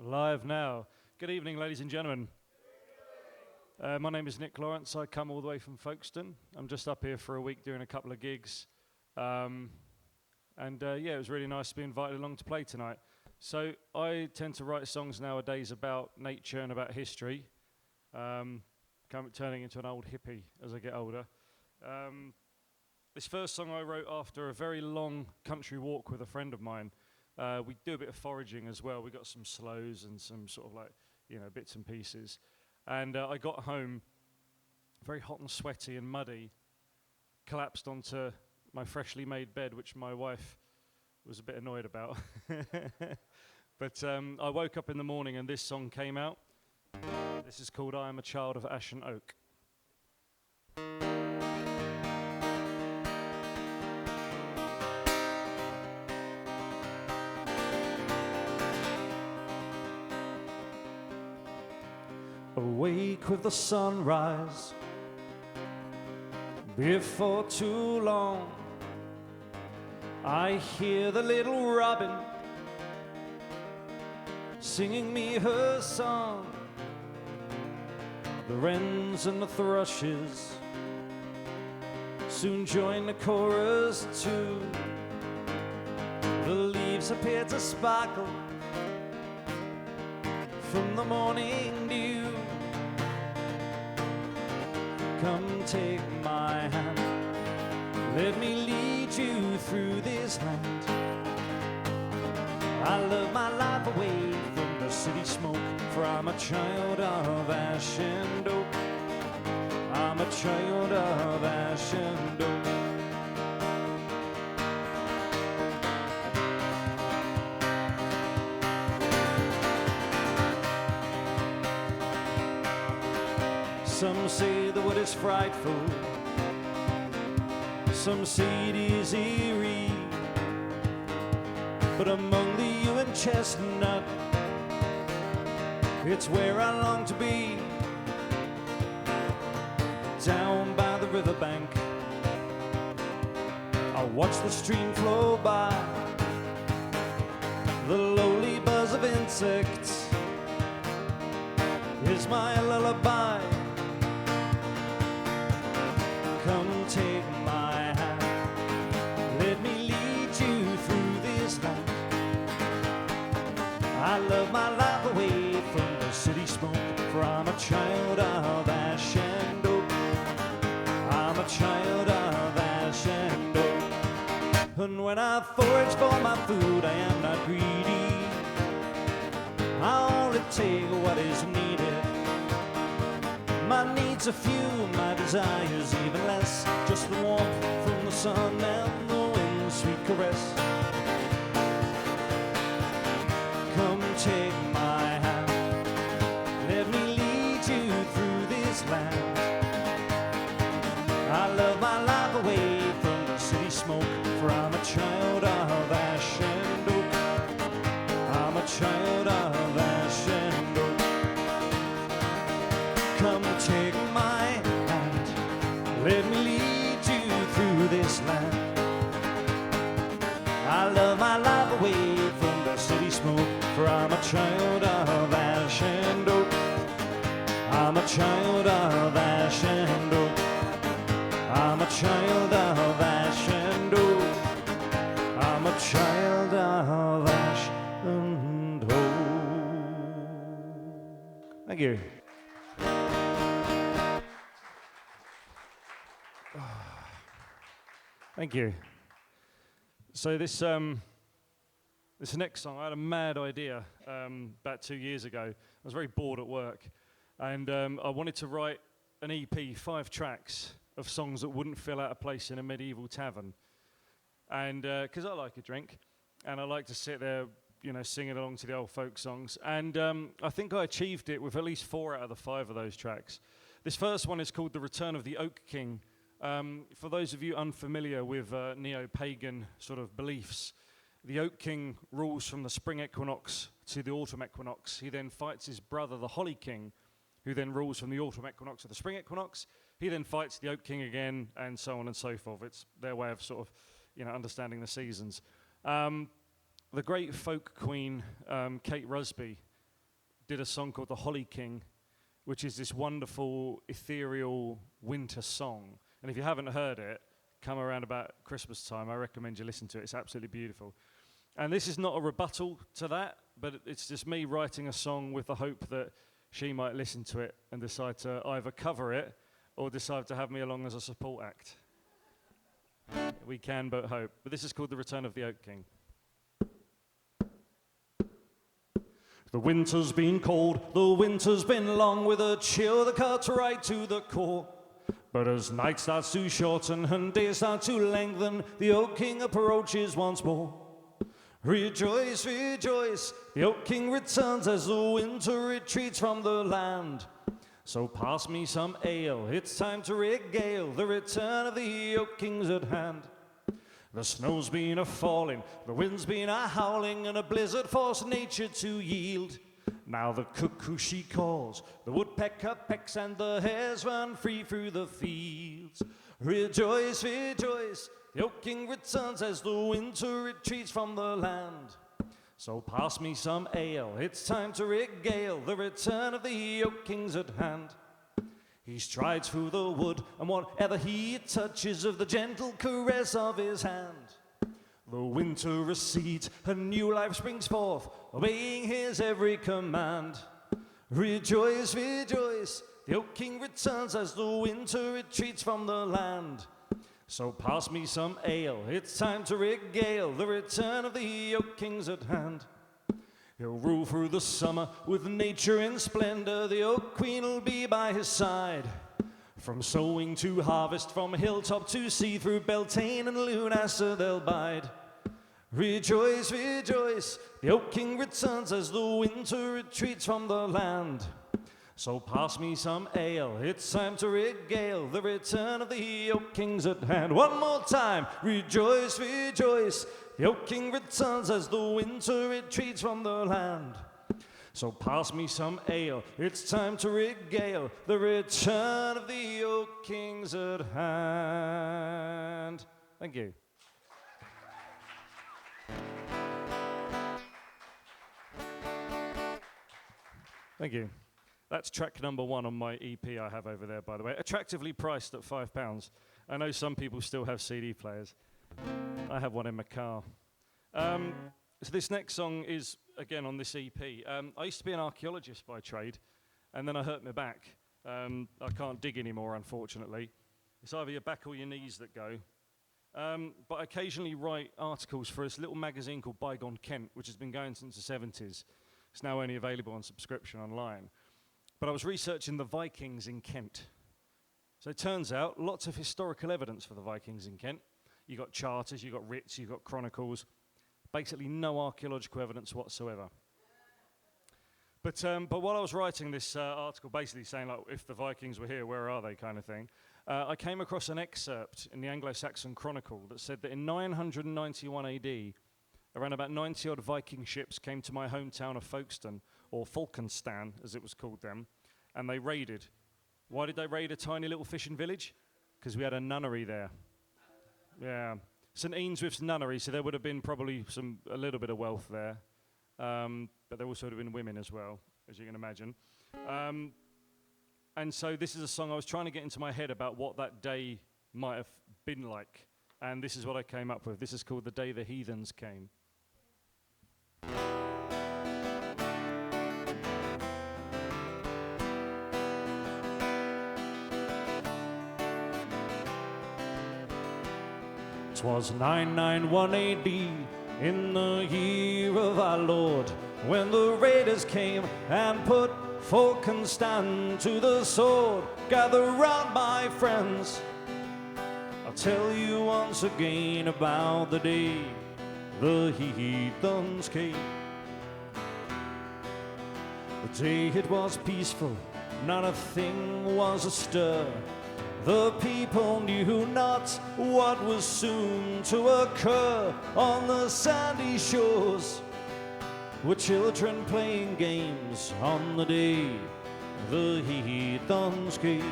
Live now. Good evening, ladies and gentlemen. My name is Nick Lawrence. I come all the way from Folkestone. I'm just up here for a week doing a couple of gigs. It was really nice to be invited along to play tonight. So I tend to write songs nowadays about nature and about history, turning into an old hippie as I get older. This first song I wrote after a very long country walk with a friend of mine. We do a bit of foraging as well. We got some slows and some sort of bits and pieces. And I got home very hot and sweaty and muddy, collapsed onto my freshly made bed, which my wife was a bit annoyed about. But I woke up in the morning and this song came out. This is called I Am a Child of Ashen Oak. Awake with the sunrise, before too long I hear the little robin singing me her song. The wrens and the thrushes soon join the chorus too. The leaves appear to sparkle from the morning dew. Come take my hand, let me lead you through this land. I love my life away from the city smoke, for I'm a child of ash and oak. I'm a child of ash and oak. Some say the wood is frightful, some say it is eerie, but among the yew and chestnut, it's where I long to be. Down by the riverbank, I watch the stream flow by. The lowly buzz of insects is my lullaby. Come take my hand, let me lead you through this land. I love my life away from the city smoke, for I'm a child of ash and oak. I'm a child of ash and oak. And when I forage for my food, I am not greedy. I only take what is needed. My needs are few, my desires even less. Just the warmth from the sun and the wind's sweet caress. Come take my hand, let me lead you through this land. I love my life away from the city smoke, for I'm a child of ash and oak. I'm a child of ash and oak. Come take my hand, let me lead you through this land. I love my life away from the city smoke, for I'm a child of ash and oak. I'm a child of ash and oak. I'm a child of ash and oak. I'm a child of ash and oak. Thank you. Thank you. So this next song, I had a mad idea about 2 years ago. I was very bored at work, and I wanted to write an EP, 5 tracks of songs that wouldn't fill out a place in a medieval tavern. And because I like a drink, and I like to sit there, singing along to the old folk songs. And I think I achieved it with at least 4 out of the 5 of those tracks. This first one is called The Return of the Oak King. For those of you unfamiliar with neo-pagan sort of beliefs, the Oak King rules from the spring equinox to the autumn equinox. He then fights his brother, the Holly King, who then rules from the autumn equinox to the spring equinox. He then fights the Oak King again, and so on and so forth. It's their way of sort of, understanding the seasons. The great folk queen, Kate Rusby, did a song called The Holly King, which is this wonderful, ethereal winter song. And if you haven't heard it, come around about Christmas time. I recommend you listen to it. It's absolutely beautiful. And this is not a rebuttal to that, but it's just me writing a song with the hope that she might listen to it and decide to either cover it or decide to have me along as a support act. We can but hope. But this is called The Return of the Oak King. The winter's been cold, the winter's been long, with a chill that cuts right to the core. But as night starts to shorten and days start to lengthen, the Oak King approaches once more. Rejoice, rejoice, the Oak King returns as the winter retreats from the land. So pass me some ale, it's time to regale, the return of the Oak King's at hand. The snow's been a-falling, the wind's been a-howling, and a blizzard forced nature to yield. Now the cuckoo she calls, the woodpecker pecks, and the hares run free through the fields. Rejoice, rejoice, the Oak King returns as the winter retreats from the land. So pass me some ale, it's time to regale, the return of the Oak King's at hand. He strides through the wood, and whatever he touches of the gentle caress of his hand. The winter recedes, a new life springs forth, obeying his every command. Rejoice, rejoice, the Oak King returns as the winter retreats from the land. So pass me some ale, it's time to regale, the return of the Oak King's at hand. He'll rule through the summer with nature in splendor, the Oak Queen will be by his side. From sowing to harvest, from hilltop to sea, through Beltane and Lunasa they'll bide. Rejoice, rejoice, the Oak King returns as the winter retreats from the land. So pass me some ale, it's time to regale, the return of the Oak King's at hand. One more time, rejoice, rejoice, the Oak King returns as the winter retreats from the land. So pass me some ale, it's time to regale, the return of the Oak King's at hand. Thank you. Thank you. That's track number 1 on my EP I have over there, by the way. Attractively priced at £5. I know some people still have CD players. I have one in my car. So this next song is, again, on this EP. I used to be an archaeologist by trade, and then I hurt my back. I can't dig anymore, unfortunately. It's either your back or your knees that go. But I occasionally write articles for this little magazine called Bygone Kent, which has been going since the 70s. It's now only available on subscription online. But I was researching the Vikings in Kent. So it turns out lots of historical evidence for the Vikings in Kent. You've got charters, you've got writs, you've got chronicles. Basically no archaeological evidence whatsoever. But while I was writing this article, basically saying, like, if the Vikings were here, where are they, kind of thing, I came across an excerpt in the Anglo-Saxon Chronicle that said that in 991 AD, around about 90-odd Viking ships came to my hometown of Folkestone, or Falkenstan, as it was called then, and they raided. Why did they raid a tiny little fishing village? Because we had a nunnery there. Yeah. St. Eanswith's nunnery, so there would have been probably a little bit of wealth there. But there also would have been women as well, as you can imagine. And so this is a song I was trying to get into my head about what that day might have been like. And this is what I came up with. This is called The Day the Heathens Came. 'Twas 991 AD, in the year of our Lord, when the raiders came and put Falkenstan to the sword. Gather round, my friends, I'll tell you once again about the day the heathens came. The day it was peaceful, not a thing was astir. The people knew not what was soon to occur. On the sandy shores were children playing games on the day the heathens keep.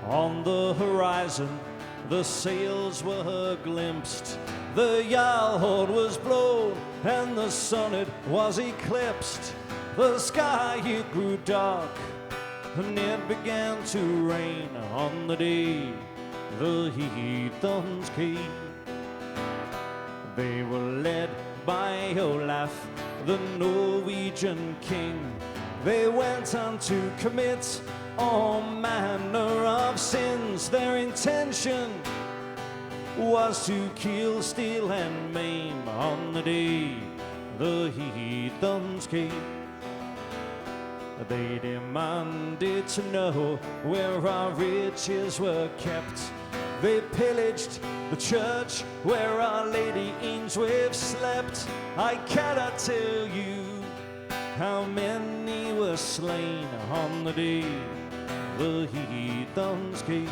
On the horizon, the sails were glimpsed, the yard was blown, and the sun it was eclipsed. The sky it grew dark, and it began to rain on the day the heathens came. They were led by Olaf, the Norwegian king. They went on to commit all manner of sins. Their intention was to kill, steal, and maim on the day the heathens came. They demanded to know where our riches were kept. They pillaged the church where Our Lady Eanswift slept. I cannot tell you how many were slain on the day the heathens came.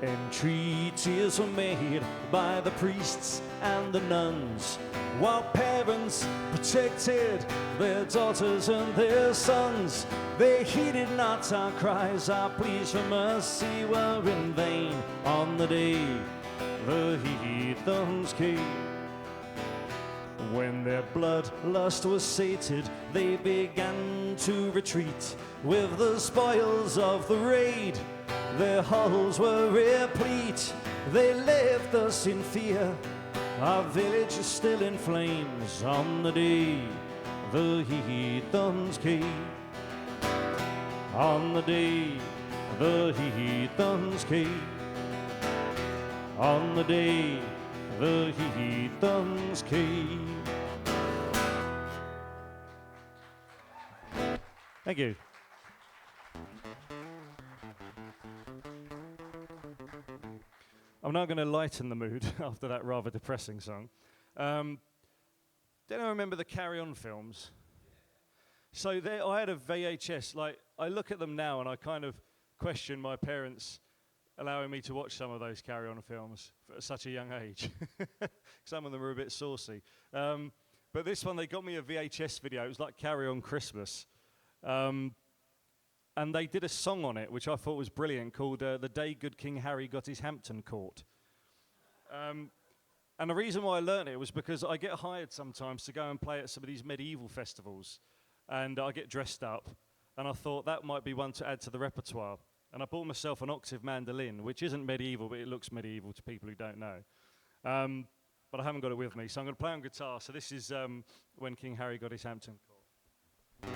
Entreaties were made by the priests and the nuns, while parents protected their daughters and their sons. They heeded not our cries, our pleas for mercy were in vain on the day the heathens came. When their bloodlust was sated, they began to retreat with the spoils of the raid. Their hulls were replete, they left us in fear. Our village is still in flames on the day the heathens came. On the day the heathens came. On the day the heathens came. Thank you. I'm now going to lighten the mood after that rather depressing song. Don't I remember the Carry On films? So there, I had a VHS. Like, I look at them now and I kind of question my parents allowing me to watch some of those Carry On films at such a young age. Some of them are a bit saucy. But this one, they got me a VHS video. It was like Carry On Christmas. And they did a song on it, which I thought was brilliant, called The Day Good King Harry Got His Hampton Court. And the reason why I learned it was because I get hired sometimes to go and play at some of these medieval festivals. And I get dressed up. And I thought that might be one to add to the repertoire. And I bought myself an octave mandolin, which isn't medieval, but it looks medieval to people who don't know. But I haven't got it with me, so I'm going to play on guitar. So this is When King Harry Got His Hampton Court.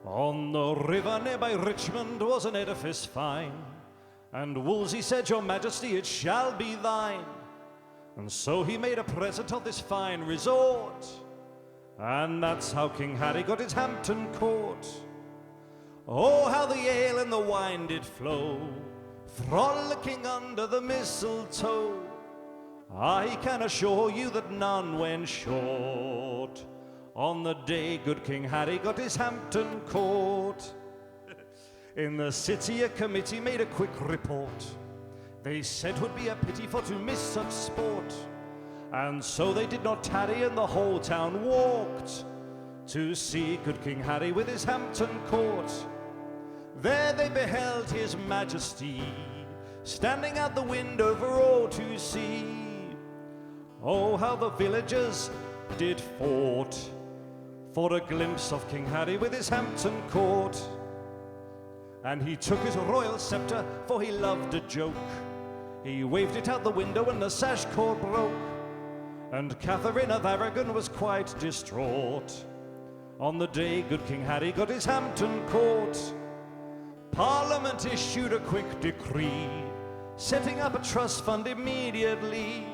On the river near by Richmond was an edifice fine, and Wolsey said, "Your Majesty, it shall be thine." And so he made a present of this fine resort, and that's how King Harry got his Hampton Court. Oh, how the ale and the wine did flow, frolicking under the mistletoe. I can assure you that none went short on the day good King Harry got his Hampton Court. In the city a committee made a quick report. They said 'twould be a pity for to miss such sport. And so they did not tarry, and the whole town walked to see good King Harry with his Hampton Court. There they beheld his majesty, standing at the window for all to see. Oh, how the villagers did fought for a glimpse of King Harry with his Hampton Court. And he took his royal scepter, for he loved a joke. He waved it out the window and the sash cord broke. And Catherine of Aragon was quite distraught on the day good King Harry got his Hampton Court. Parliament issued a quick decree, setting up a trust fund immediately.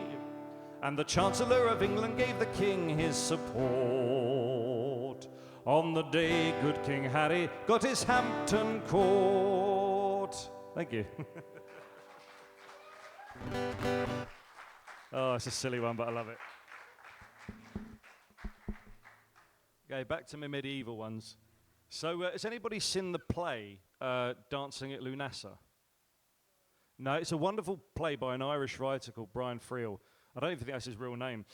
And the Chancellor of England gave the King his support on the day good King Harry got his Hampton Court. Thank you. Oh, it's a silly one, but I love it. Okay, back to my medieval ones. So, has anybody seen the play Dancing at Lunasa? No, it's a wonderful play by an Irish writer called Brian Friel. I don't even think that's his real name.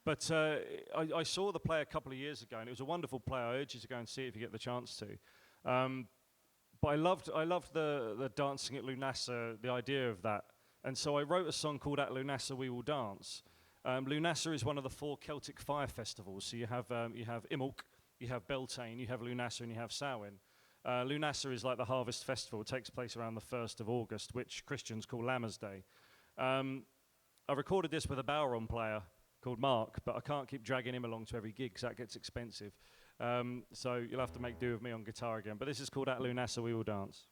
But I saw the play a couple of years ago, and it was a wonderful play. I urge you to go and see it if you get the chance to. But I loved the dancing at Lunasa, the idea of that. And so I wrote a song called At Lunasa We Will Dance. Lunasa is one of the 4 Celtic fire festivals. So you have Imulk, you have Beltane, you have Lunasa, and you have Samhain. Lunasa is like the harvest festival. It takes place around the 1st of August, which Christians call Lammas Day. I recorded this with a bowron player called Mark, but I can't keep dragging him along to every gig because that gets expensive. So you'll have to make do with me on guitar again. But this is called At Lunasa We Will Dance.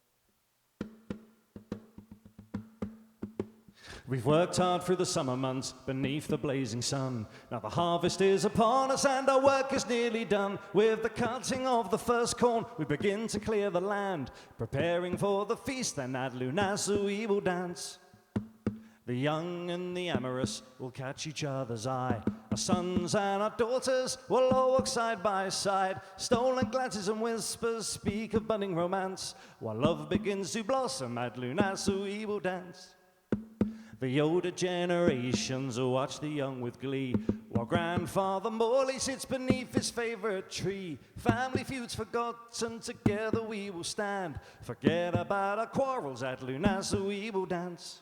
We've worked hard through the summer months beneath the blazing sun. Now the harvest is upon us and our work is nearly done. With the cutting of the first corn, we begin to clear the land. Preparing for the feast, then at Lunasa we will dance. The young and the amorous will catch each other's eye. Our sons and our daughters will all walk side by side. Stolen glances and whispers speak of budding romance. While love begins to blossom, at Lunasa we will dance. The older generations will watch the young with glee, while Grandfather Morley sits beneath his favorite tree. Family feuds forgotten, together we will stand. Forget about our quarrels, at Lunasa we will dance.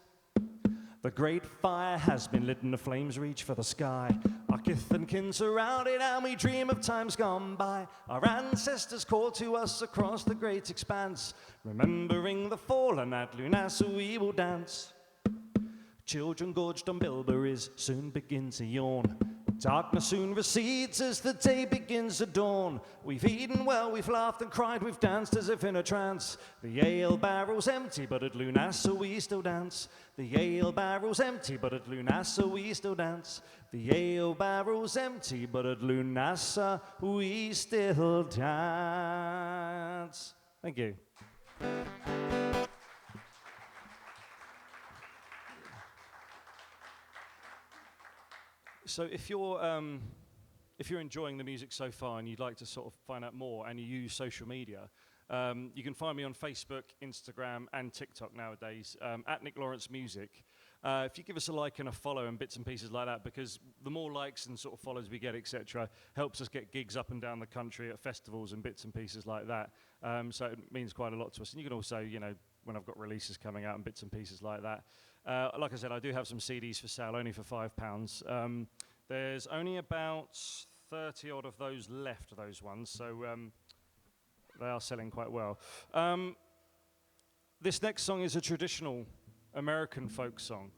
The great fire has been lit and the flames reach for the sky. Our kith and kin surrounded and we dream of times gone by. Our ancestors call to us across the great expanse. Remembering the fallen, at Lunasa we will dance. Children gorged on bilberries soon begin to yawn. Darkness soon recedes as the day begins to dawn. We've eaten well, we've laughed and cried, we've danced as if in a trance. The ale barrel's empty, but at Lunasa we still dance. The ale barrel's empty, but at Lunasa we still dance. The ale barrel's empty, but at Lunasa we still dance. Thank you. So if you're enjoying the music so far and you'd like to sort of find out more and you use social media, you can find me on Facebook, Instagram, and TikTok nowadays, at Nick Lawrence Music. If you give us a like and a follow and bits and pieces like that, because the more likes and sort of follows we get, etc., helps us get gigs up and down the country at festivals and bits and pieces like that. So it means quite a lot to us. And you can also, when I've got releases coming out and bits and pieces like that. Like I said, I do have some CDs for sale, only for £5. There's only about 30 odd of those left, those ones, so they are selling quite well. This next song is a traditional American folk song.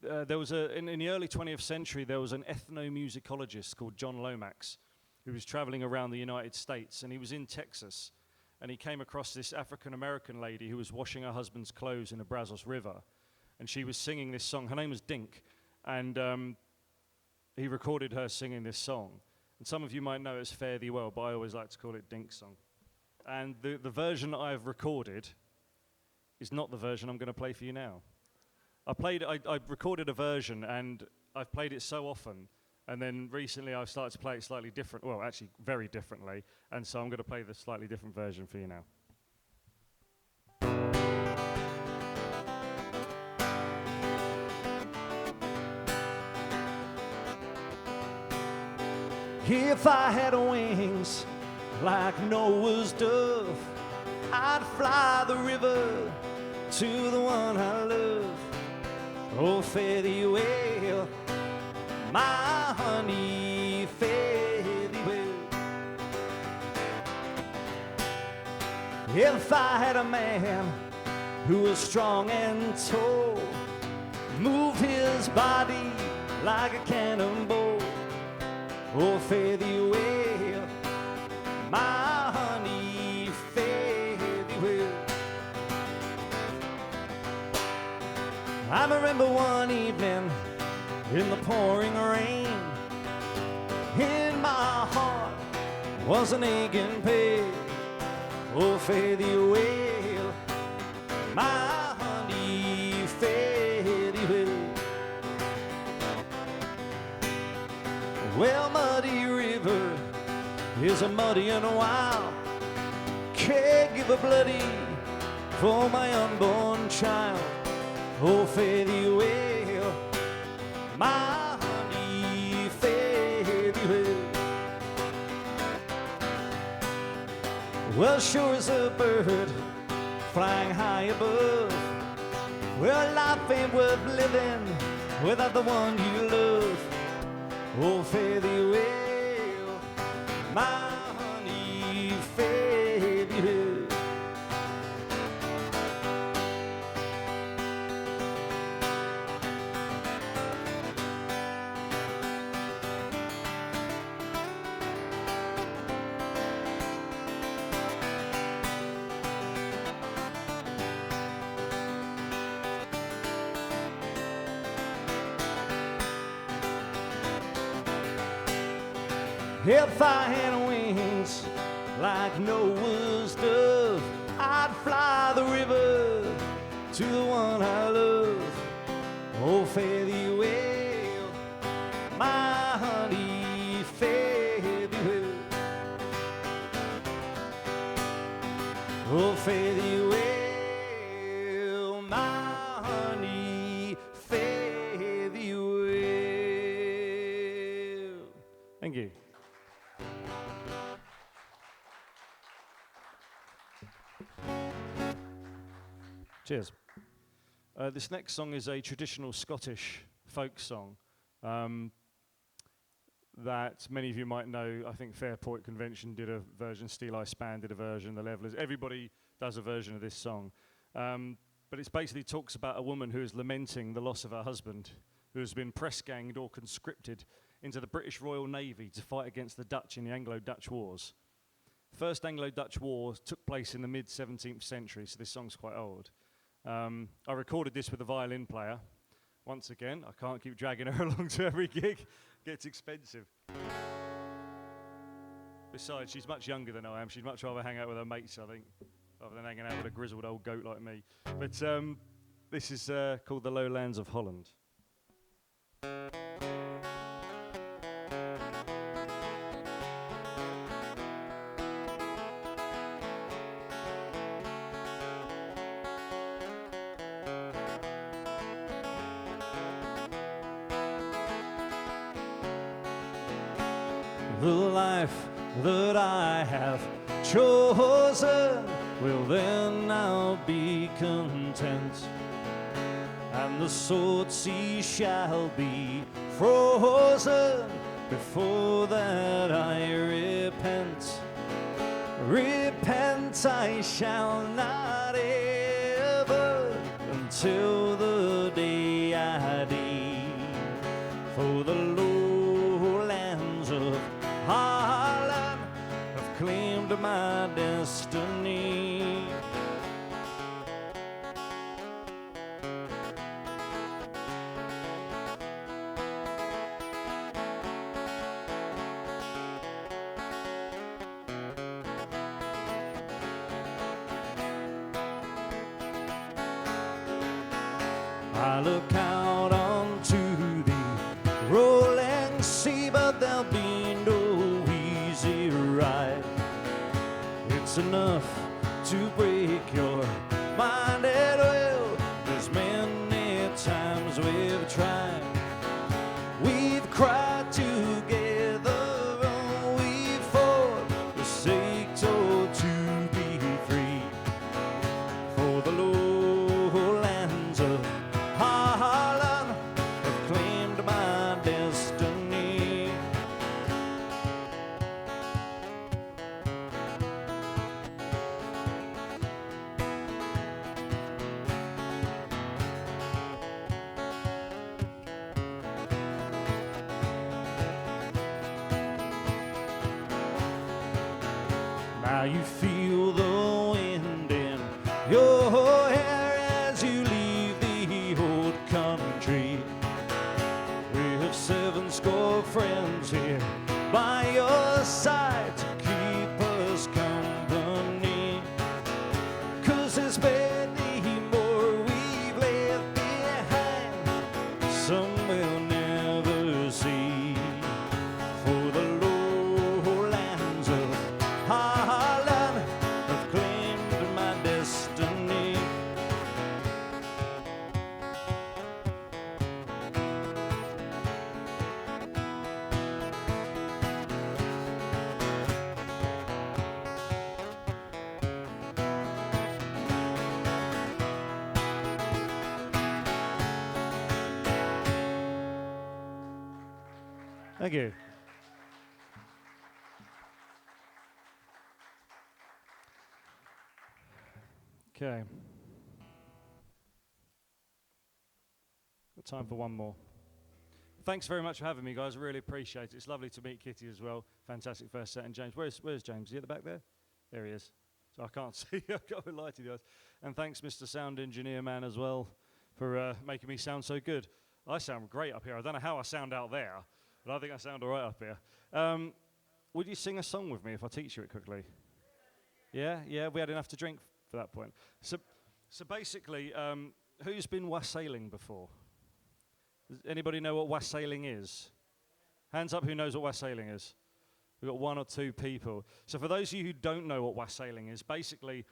There was in the early 20th century, there was an ethnomusicologist called John Lomax who was traveling around the United States, and he was in Texas. And he came across this African-American lady who was washing her husband's clothes in the Brazos River. And she was singing this song. Her name was Dink. And he recorded her singing this song. And some of you might know it as Fare Thee Well, but I always like to call it Dink's song. And the version that I've recorded is not the version I'm going to play for you now. I recorded a version, and I've played it so often. And then recently I've started to play it slightly different, well, actually very differently, and so I'm going to play the slightly different version for you now. If I had wings like Noah's dove, I'd fly the river to the one I love. Oh, fare thee well, my honey, fare thee well. If I had a man who was strong and tall, move his body like a cannonball, oh, fare thee well, my honey, fare thee well. I remember one evening in the pouring rain, in my heart was an aching pain. Oh, fare thee well, my honey, fare thee well. Well, Muddy River is a muddy and a wild, can't give a bloody for my unborn child. Oh, fare thee well, my Well, sure as a bird flying high above. Well, life ain't worth living without the one you love. Oh, fare thee well, my honey, fare thee well. If I had wings like Noah's dove, I'd fly the river to the one I love. Oh, fare thee well, my honey, fare thee well. Oh, fare thee well, my honey, fare thee well. Thank you. Cheers. This next song is a traditional Scottish folk song that many of you might know. I think Fairport Convention did a version, Steel Eye Span did a version, the Levellers, everybody does a version of this song. But it basically talks about a woman who is lamenting the loss of her husband, who has been press-ganged or conscripted into the British Royal Navy to fight against the Dutch in the Anglo-Dutch Wars. First Anglo-Dutch War took place in the mid-17th century, so this song's quite old. I recorded this with a violin player. Once again, I can't keep dragging her along to every gig. Gets expensive. Besides, she's much younger than I am. She'd much rather hang out with her mates, I think, rather than hanging out with a grizzled old goat like me. But this is called The Lowlands of Holland. The life that I have chosen, well then I'll be content, and the salt sea shall be frozen. Before that I repent. Repent I shall not ever, until the day I die. For the lowlands of Holland have claimed my destiny. I look out onto the rolling sea, but there'll be no easy ride. It's enough to break your mind at will. There's many times we've tried. We've cried together, and we fought the sake to be free. For the lowlands of Holland have claimed my destiny. Now you feel the wind in your hair as you leave the old country. We have 70 friends here by your side to keep us company. 'Cause there's barely more we've left behind, some we'll never see. For the lowlands of Holland have claimed my destiny. Thank you. Okay. Got time for one more. Thanks very much for having me, guys. I really appreciate it. It's lovely to meet Kitty as well. Fantastic first set. And James, where's James? Is he at the back there? There he is. So I can't see. I've got a light in the eyes. And thanks, Mr. Sound Engineer Man, as well, for making me sound so good. I sound great up here. I don't know how I sound out there, but I think I sound all right up here. Would you sing a song with me if I teach you it quickly? Yeah? Yeah, we had enough to drink for that point. So basically, who's been wassailing before? Does anybody know what wassailing is? Hands up who knows what wassailing is. We've got one or two people. So for those of you who don't know what wassailing is, basically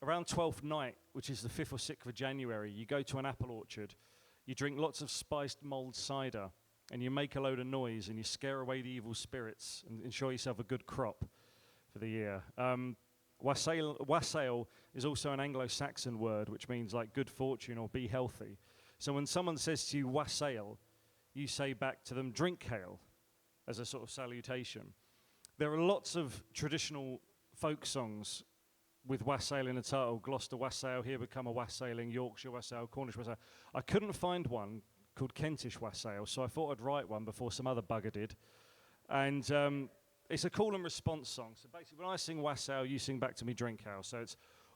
around 12th night, which is the 5th or 6th of January, you go to an apple orchard, you drink lots of spiced mulled cider, and you make a load of noise, and you scare away the evil spirits and ensure yourself a good crop for the year. Wassail is also an Anglo-Saxon word, which means like good fortune or be healthy. So when someone says to you, wassail, you say back to them, drink hail, as a sort of salutation. There are lots of traditional folk songs with wassail in the title. Gloucester wassail, Here Become a Wassailing, Yorkshire wassail, Cornish wassail. I couldn't find one called Kentish wassail, so I thought I'd write one before some other bugger did. And it's a call and response song. So basically, when I sing wassail, you sing back to me, drink hail. So it's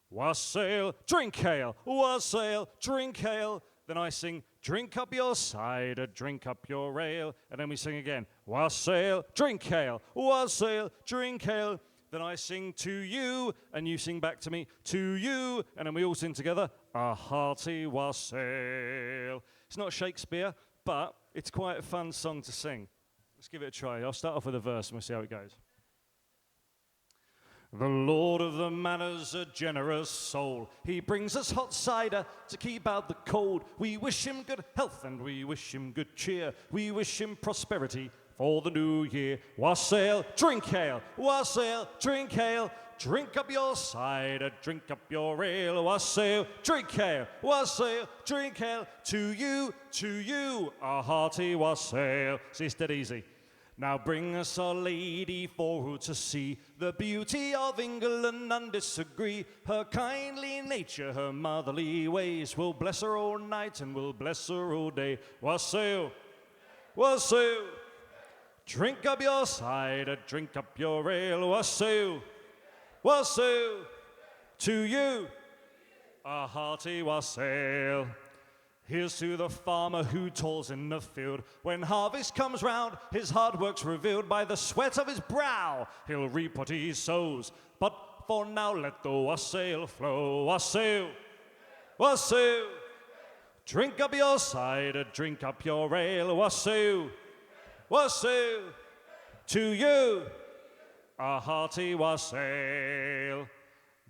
wassail, drink hail, wassail, drink hail. Then I sing, drink up your cider, drink up your ale. And then we sing again, wassail, drink ale, wassail, drink ale. Then I sing to you, and you sing back to me, to you. And then we all sing together, a hearty wassail. It's not Shakespeare, but it's quite a fun song to sing. Let's give it a try. I'll start off with a verse, and we'll see how it goes. The Lord of the Manor's a generous soul. He brings us hot cider to keep out the cold. We wish him good health and we wish him good cheer. We wish him prosperity for the new year. Wassail, drink ale, wassail, drink ale. Drink up your cider, drink up your ale. Wassail, drink ale, wassail, drink ale. To you, a hearty wassail. See, it's dead easy. Now bring us our lady for to see, the beauty of England none disagree. Her kindly nature, her motherly ways, will bless her all night and will bless her all day. Wassail, wassail, drink up your cider, drink up your ale. Wassail, wassail, to you, a hearty wassail. Here's to the farmer who toils in the field. When harvest comes round, his hard work's revealed by the sweat of his brow. He'll reap what he sows. But for now, let the wassail flow. Wassail, wassail, drink up your cider, drink up your ale. Wassail, wassail, to you, a hearty wassail.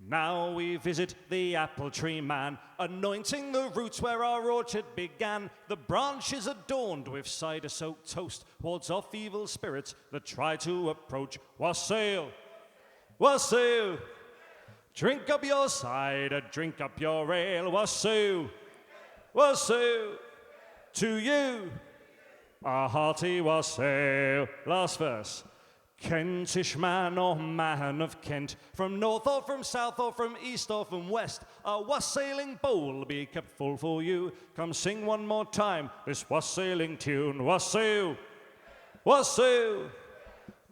Now we visit the apple tree man, anointing the roots where our orchard began. The branches adorned with cider-soaked toast wards off evil spirits that try to approach. Wassail, wassail, drink up your cider, drink up your ale. Wassail, wassail, to you, a hearty wassail. Last verse. Kentish man or man of Kent, from north or from south or from east or from west, a wassailing bowl be kept full for you. Come sing one more time this wassailing tune. Wassail, wassail,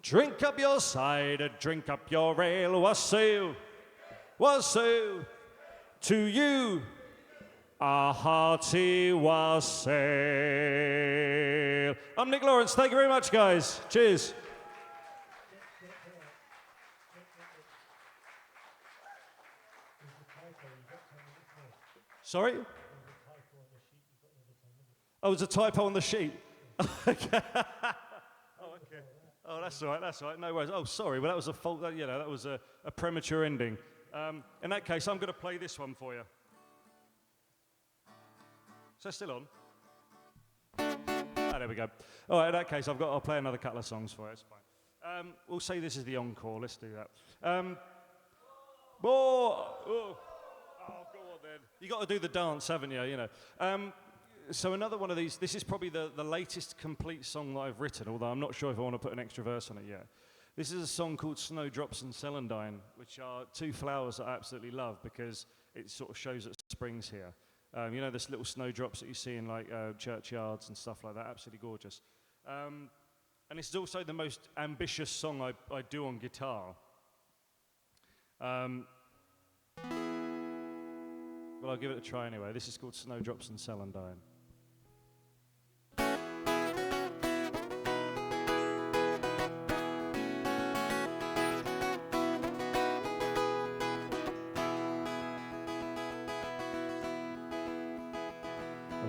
drink up your cider, drink up your ale. Wassail, wassail, to you, a hearty wassail. I'm Nick Lawrence. Thank you very much, guys. Cheers. Sorry? Oh, there's a typo on the sheet. Okay. Oh, okay. Oh, that's all right, that's all right. No worries. Oh, sorry. Well, that was a fault. That was a premature ending. In that case, I'm going to play this one for you. Is that still on? Oh, there we go. All right, in that case, I'll play another couple of songs for you. It's fine. We'll say this is the encore. Let's do that. Oh, go on then. You got to do the dance, haven't you? So another one of these, this is probably the latest complete song that I've written, although I'm not sure if I want to put an extra verse on it yet. This is a song called Snowdrops and Celandine, which are two flowers that I absolutely love because it sort of shows that spring's here. You know, this little snowdrops that you see in like churchyards and stuff like that, absolutely gorgeous. And this is also the most ambitious song I do on guitar. Well, I'll give it a try anyway. This is called Snowdrops and Celandine.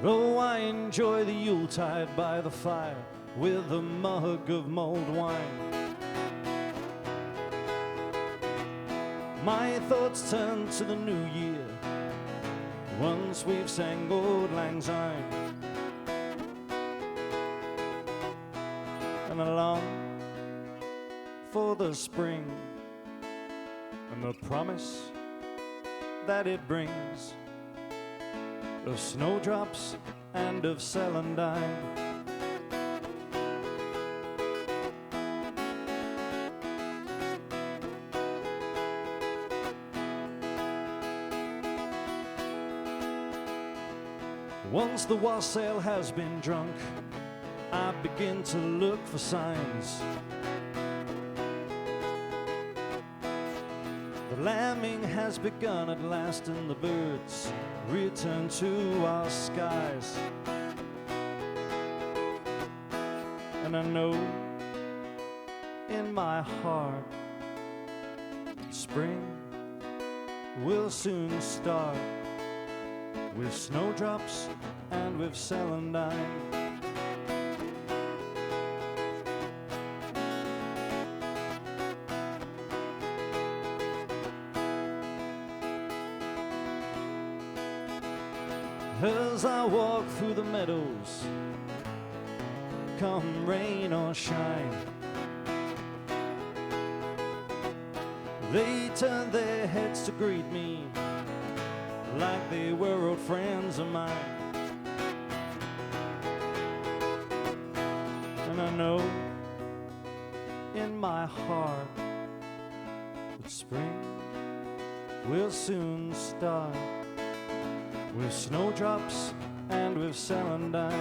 Oh, I enjoy the Yuletide by the fire with a mug of mulled wine. My thoughts turn to the new year once we've sang Auld Lang Syne. And I long for the spring and the promise that it brings of snowdrops and of celandine. Once the wassail has been drunk, I begin to look for signs. The lambing has begun at last, and the birds return to our skies. And I know in my heart spring will soon start with snowdrops and with celandine. As I walk through the meadows, come rain or shine, they turn their heads to greet me like they were old friends of mine. And I know in my heart that spring will soon start with snowdrops and with celandine.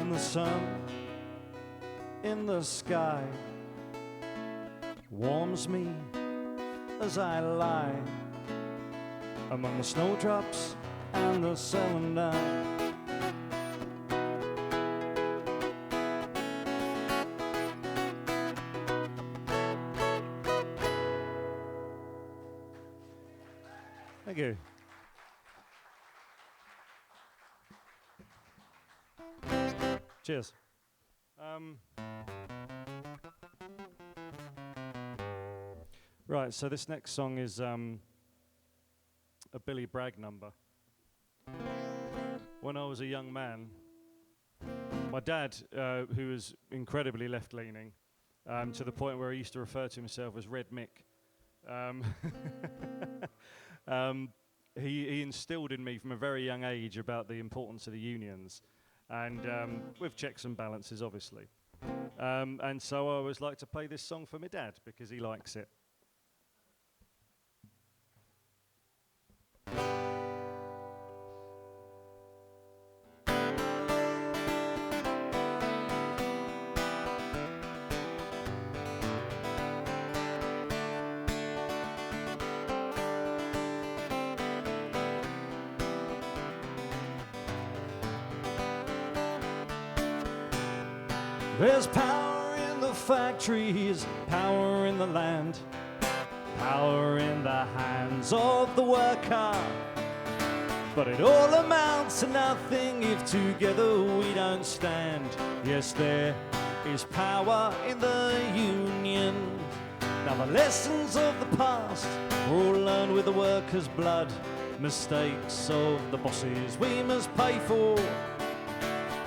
And the sun in the sky warms me as I lie among the snowdrops and the celandine. Thank you. Cheers. Right, so this next song is a Billy Bragg number. When I was a young man, my dad, who was incredibly left-leaning, to the point where he used to refer to himself as Red Mick, he instilled in me from a very young age about the importance of the unions, and with checks and balances, obviously. And so I always like to play this song for my dad because he likes it. There's power in the factories, power in the land, power in the hands of the worker. But it all amounts to nothing if together we don't stand. Yes, there is power in the union. Now the lessons of the past were all learned with the workers' blood. Mistakes of the bosses we must pay for.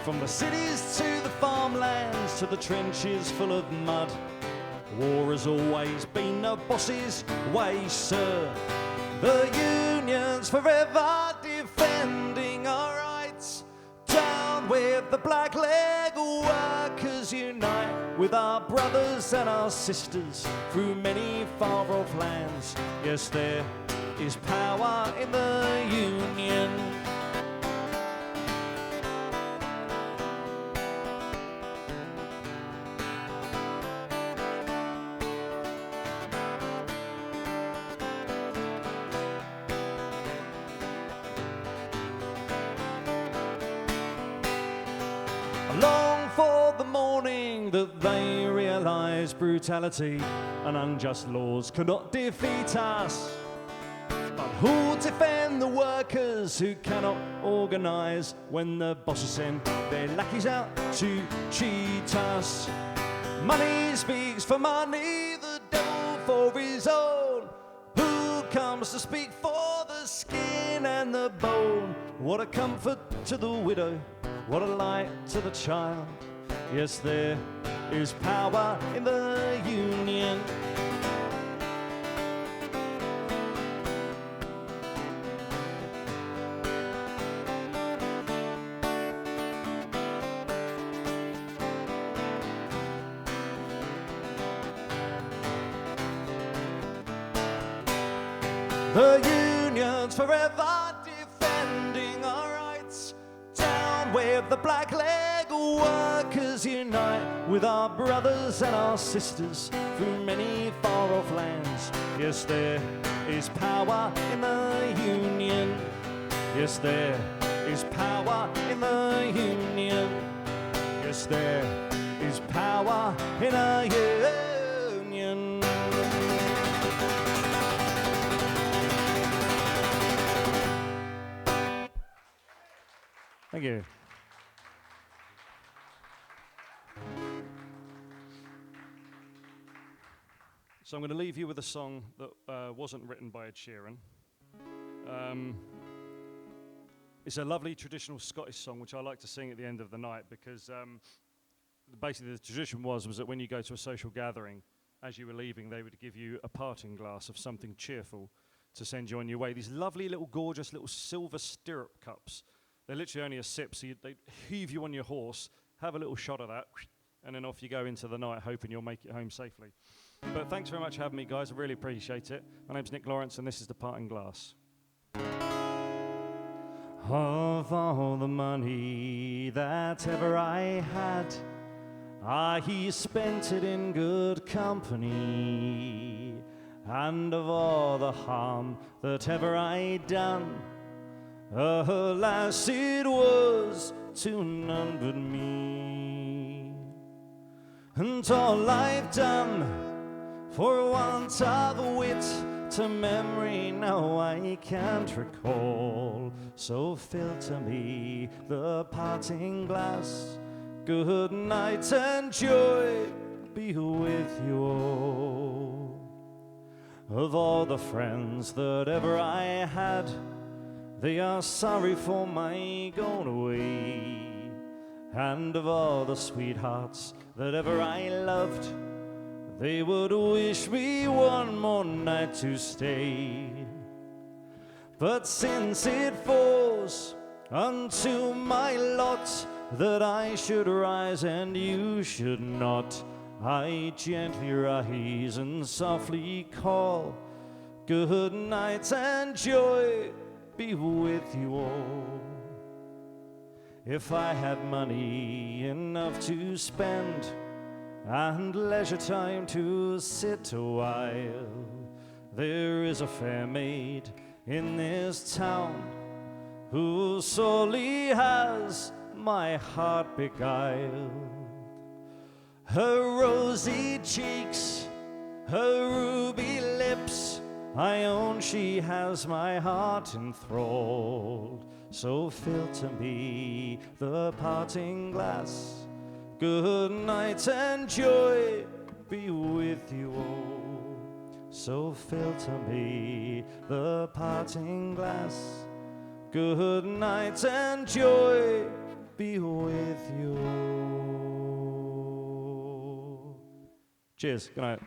From the cities to the farmlands to the trenches full of mud. War has always been the boss's way, sir. The union's forever defending our rights. Down with the black leg, workers unite with our brothers and our sisters through many far off lands. Yes, there is power in the union. Long for the morning that they realise brutality and unjust laws cannot defeat us. But who'll defend the workers who cannot organise when the bosses send their lackeys out to cheat us? Money speaks for money, the devil for his own. Who comes to speak for the skin and the bone? What a comfort to the widow, what a light to the child. Yes, there is power in the union. The union's forever defending our rights. Down with the black leg, workers unite with our brothers and our sisters through many far off lands. Yes, there is power in the union. Yes, there is power in the union. Yes, there is power in a union. Thank you. So I'm going to leave you with a song that wasn't written by Ed Sheeran. It's a lovely traditional Scottish song, which I like to sing at the end of the night because basically the tradition was that when you go to a social gathering, as you were leaving, they would give you a parting glass of something cheerful to send you on your way. These lovely little gorgeous little silver stirrup cups. They're literally only a sip, so they heave you on your horse, have a little shot of that, and then off you go into the night, hoping you'll make it home safely. But thanks very much for having me, guys. I really appreciate it. My name's Nick Lawrence, and this is The Parting Glass. Of all the money that ever I had, I spent it in good company. And of all the harm that ever I done, alas, it was to none but me. And all I've done for want of wit to memory now I can't recall. So fill to me the parting glass. Good night and joy be with you all. Of all the friends that ever I had, they are sorry for my going away. And of all the sweethearts that ever I loved, they would wish me one more night to stay. But since it falls unto my lot that I should rise and you should not, I gently rise and softly call, good night and joy be with you all. If I had money enough to spend and leisure time to sit a while, there is a fair maid in this town who sorely has my heart beguiled. Her rosy cheeks, her ruby lips, I own she has my heart enthralled. So fill to me the parting glass. Good night and joy be with you all. So fill to me the parting glass. Good night and joy be with you all. Cheers. Good night.